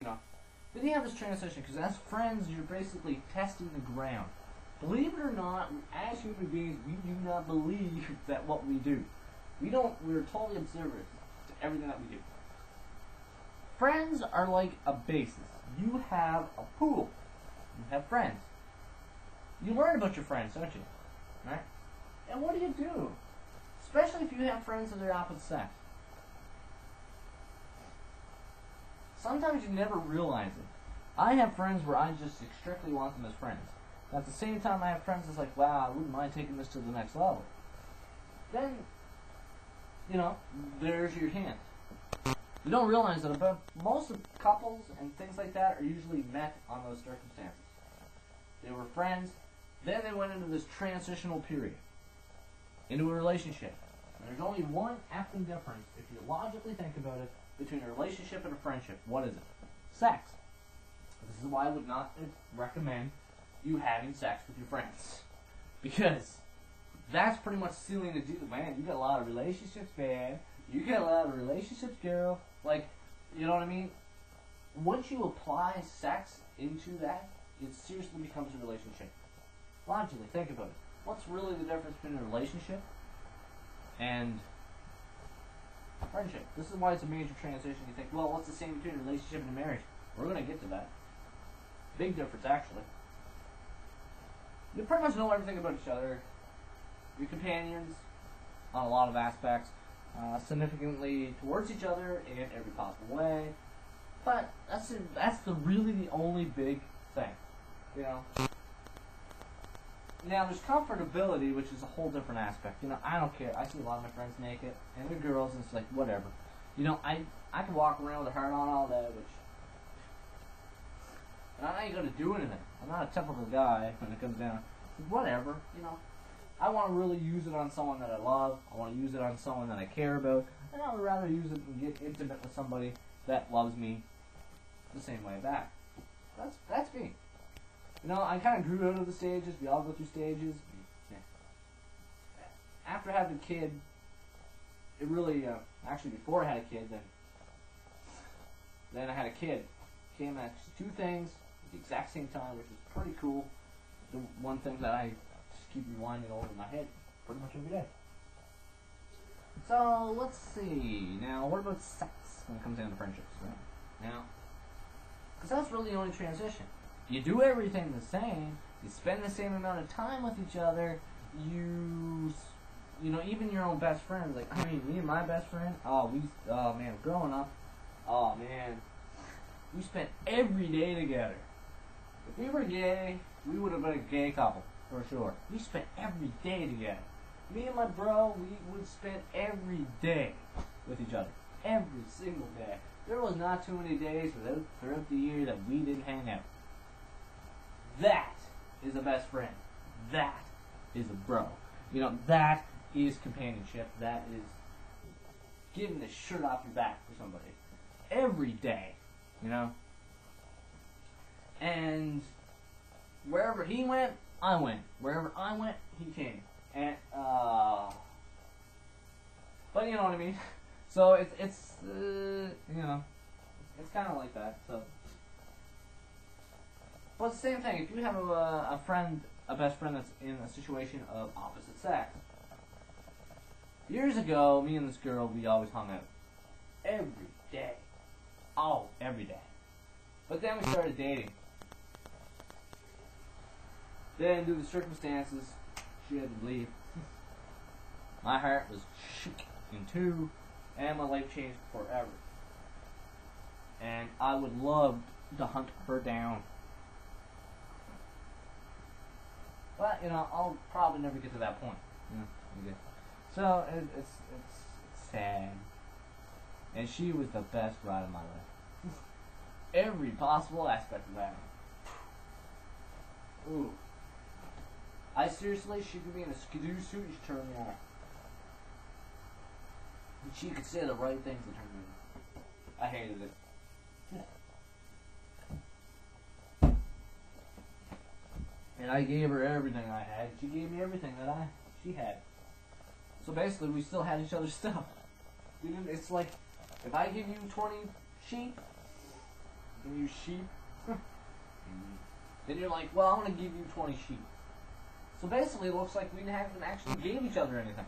know. Then you have this transition, because as friends, you're basically testing the ground. Believe it or not, as human beings, we do not believe that what we do. We're totally observant to everything that we do. Friends are like a basis. You have a pool. You have friends. You learn about your friends, don't you? Right? And what do? Especially if you have friends of the opposite sex. Sometimes you never realize it. I have friends where I just strictly want them as friends. At the same time, I have friends that's like, wow, I wouldn't mind taking this to the next level. Then, you know, there's your hint. You don't realize that about most of couples and things like that are usually met on those circumstances. They were friends, then they went into this transitional period, into a relationship. And there's only one effing difference, if you logically think about it, between a relationship and a friendship. What is it? Sex. This is why I would not recommend you having sex with your friends. Because that's pretty much sealing the deal. Man, you got a lot of relationships, man. You got a lot of relationships, girl. Like, you know what I mean? Once you apply sex into that, it seriously becomes a relationship. Logically, think about it. What's really the difference between a relationship and friendship? This is why it's a major transition. You think, well, what's the same between a relationship and a marriage? We're going to get to that. Big difference, actually. You pretty much know everything about each other. Your companions, on a lot of aspects, significantly towards each other in every possible way. But that's really the only big thing, you know. Now there's comfortability, which is a whole different aspect. You know, I don't care. I see a lot of my friends naked, and they're girls, and it's like whatever. You know, I can walk around with a heart on all day, which I ain't gonna do anything. I'm not a typical guy when it comes down. Whatever, you know. I want to really use it on someone that I love. I want to use it on someone that I care about. And I would rather use it and get intimate with somebody that loves me the same way back. That's me. You know, I kind of grew out of the stages. We all go through stages. Yeah. After having a kid, it really, actually before I had a kid, then I had a kid. Came at two things at the exact same time, which is pretty cool. The one thing that I just keep rewinding over in my head pretty much every day. So, let's see. Now, what about sex when it comes down to friendships? Right? Now, because that's really the only transition. You do everything the same. You spend the same amount of time with each other. You know, even your own best friend. Like, I mean, me and my best friend. Oh man, growing up. Oh man, we spent every day together. If we were gay, we would have been a gay couple for sure. We spent every day together. Me and my bro, we would spend every day with each other. Every single day. There was not too many days throughout the year that we didn't hang out. That is a best friend. That is a bro. You know, that is companionship. That is giving the shirt off your back for somebody. Every day, you know. And wherever he went, I went. Wherever I went, he came. And, but you know what I mean? So it's you know, it's kind of like that, so. But it's the same thing. If you have a friend, a best friend that's in a situation of opposite sex. Years ago, me and this girl, we always hung out. Every day. Oh, every day. But then we started dating. Then, due to the circumstances, she had to leave. My heart was shook in two, and my life changed forever. And I would love to hunt her down. But, you know, I'll probably never get to that point. You know, so, it's sad. And she was the best ride of my life. Every possible aspect of that. Ooh. I seriously, she could be in a skidoo suit and she turned me on. And she could say the right things to turn me on. I hated it. And I gave her everything I had. She gave me everything that she had. So basically, we still had each other's stuff. We didn't. It's like if I give you 20 sheep, you sheep. Then you're like, well, I'm going to give you 20 sheep. So basically, it looks like we haven't actually gave each other anything.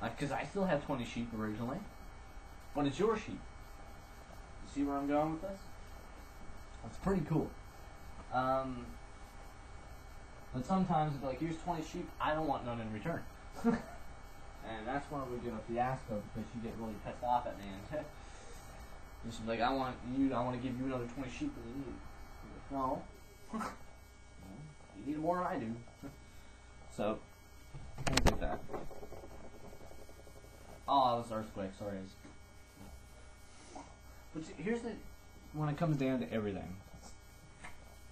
Because I still have 20 sheep originally, but it's your sheep. You see where I'm going with this? It's pretty cool. But sometimes it's like, here's 20 sheep, I don't want none in return. And that's when we get a fiasco because you get really pissed off at me. And she's like, I want to give you another 20 sheep than you need. Like, no. You need more than I do. So, things like that. Oh, that was earthquake, sorry. But here's when it comes down to everything, it's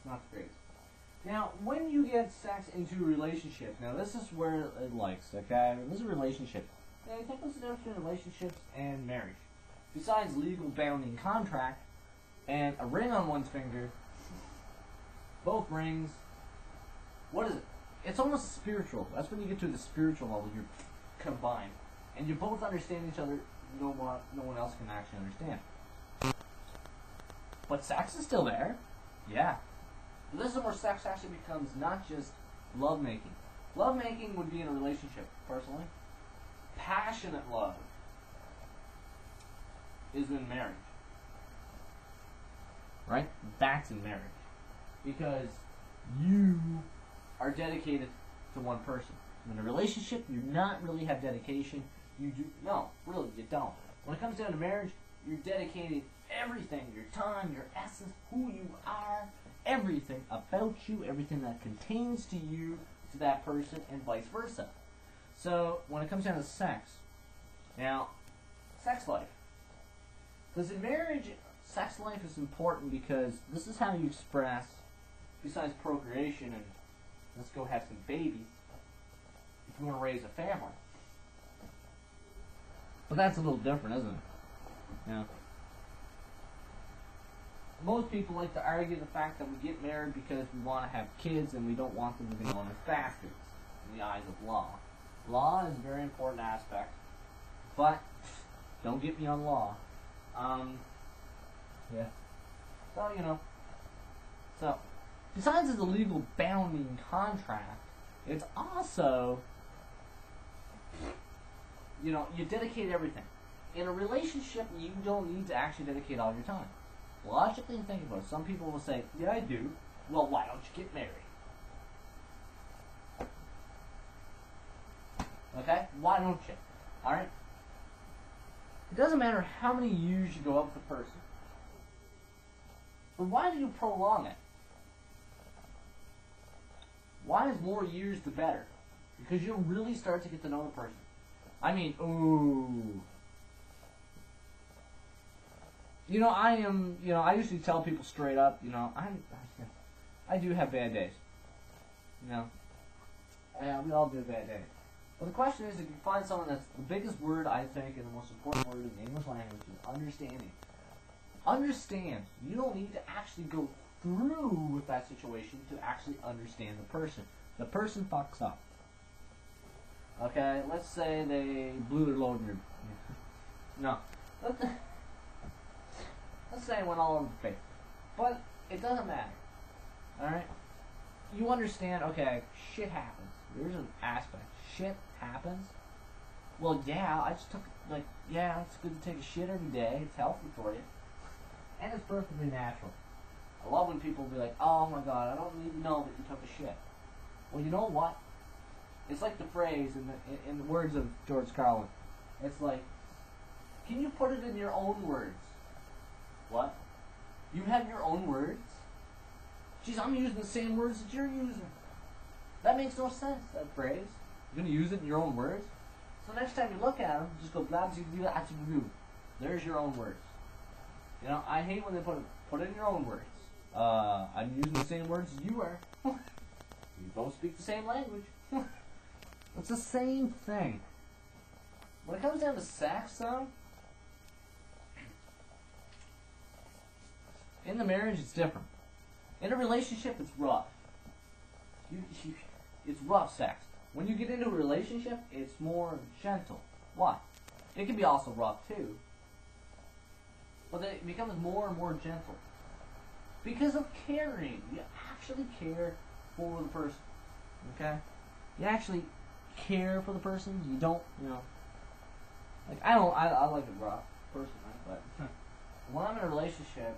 not great. Now, when you get sex into a relationship, now this is where it likes, okay? This is a relationship. Now, you think what's the difference between relationships and marriage? Besides legal bounding contract and a ring on one's finger, both rings, what is it? It's almost spiritual. That's when you get to the spiritual level, you're combined. And you both understand each other, no one else can actually understand. But sex is still there. Yeah. This is where sex actually becomes not just lovemaking. Lovemaking would be in a relationship, personally. Passionate love is in marriage. Right? That's in marriage. Because you are dedicated to one person. In a relationship, you not really have dedication. No, really, you don't. When it comes down to marriage, you're dedicating everything, your time, your essence, who you are, everything about you, everything that contains to you, to that person, and vice versa. So, when it comes down to sex, now, sex life. Because in marriage, sex life is important because this is how you express, besides procreation and let's go have some babies, if you want to raise a family. But that's a little different, isn't it? Yeah. Most people like to argue the fact that we get married because we want to have kids and we don't want them to be known as bastards in the eyes of law. Law is a very important aspect, but don't get me on law. Yeah. So, you know. So, besides it's a legal bounding contract, it's also, you know, you dedicate everything. In a relationship, you don't need to actually dedicate all your time. Logically, think about it. Some people will say, yeah, I do. Well, why don't you get married? Okay? Why don't you? Alright? It doesn't matter how many years you go up with a person. But why do you prolong it? Why is more years the better? Because you'll really start to get to know the person. I mean, ooh. You know, I usually tell people straight up, you know, I do have bad days. You know? Yeah, we all do bad days. But the question is, if you find someone that's the biggest word, I think, and the most important word in the English language is understanding. Understand. You don't need to actually go through with that situation to actually understand the person. The person fucks up. Okay? Let's say they blew their load in your... No. Let's say it went all over the face. But it doesn't matter. Alright? You understand, okay, shit happens. There's an aspect. Shit happens. Well, yeah, I just took, like, yeah, it's good to take a shit every day. It's healthy for you. And it's perfectly natural. I love when people be like, oh my god, I don't need to know that you took a shit. Well, you know what? It's like the phrase in the words of George Carlin. It's like, can you put it in your own words? What? You have your own words? Jeez, I'm using the same words that you're using. That makes no sense, that phrase. You're going to use it in your own words? So next time you look at them, just go blah, blah, blah, blah. There's your own words. You know, I hate when they put it in your own words. I'm using the same words as you are. You both speak the same language. It's the same thing. When it comes down to sex, though, in the marriage, it's different. In a relationship, it's rough. It's rough sex. When you get into a relationship, it's more gentle. Why? It can be also rough, too. But it becomes more and more gentle. Because of caring. You actually care for the person. Okay? You actually care for the person. You don't, like, I like it rough, personally, but when I'm in a relationship,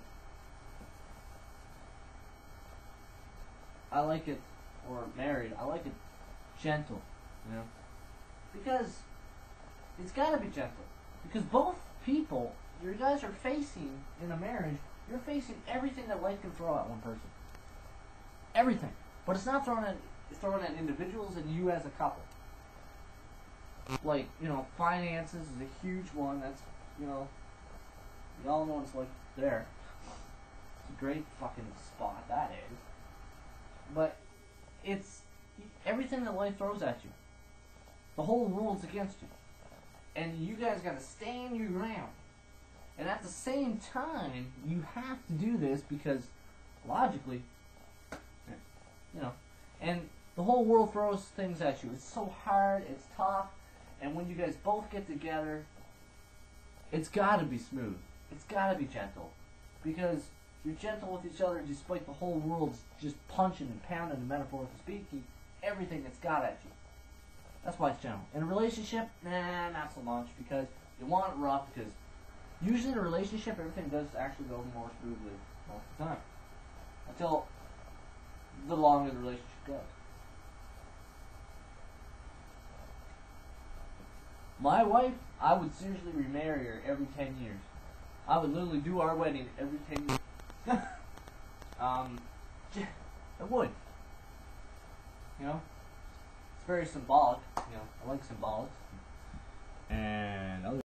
I like it, or married, I like it gentle, because it's gotta be gentle. Because both people, you guys are facing, in a marriage, you're facing everything that life can throw at one person. Everything. But it's not thrown at individuals and you as a couple. Like, finances is a huge one. That's, you all know what it's like there. It's a great fucking spot, that is. But it's everything that life throws at you. The whole world's against you. And you guys gotta stand your ground. And at the same time, you have to do this because, logically, and the whole world throws things at you. It's so hard, it's tough, and when you guys both get together, it's gotta be smooth. It's gotta be gentle. Because you're gentle with each other despite the whole world's just punching and pounding, and metaphorically speaking, everything that's got at you. That's why it's gentle. In a relationship, not so much, because you want it rough, because usually in a relationship, everything does actually go more smoothly most of the time. Until the longer the relationship goes. My wife, I would seriously remarry her every 10 years. I would literally do our wedding every 10 years. I would. It's very symbolic. I like symbolic. And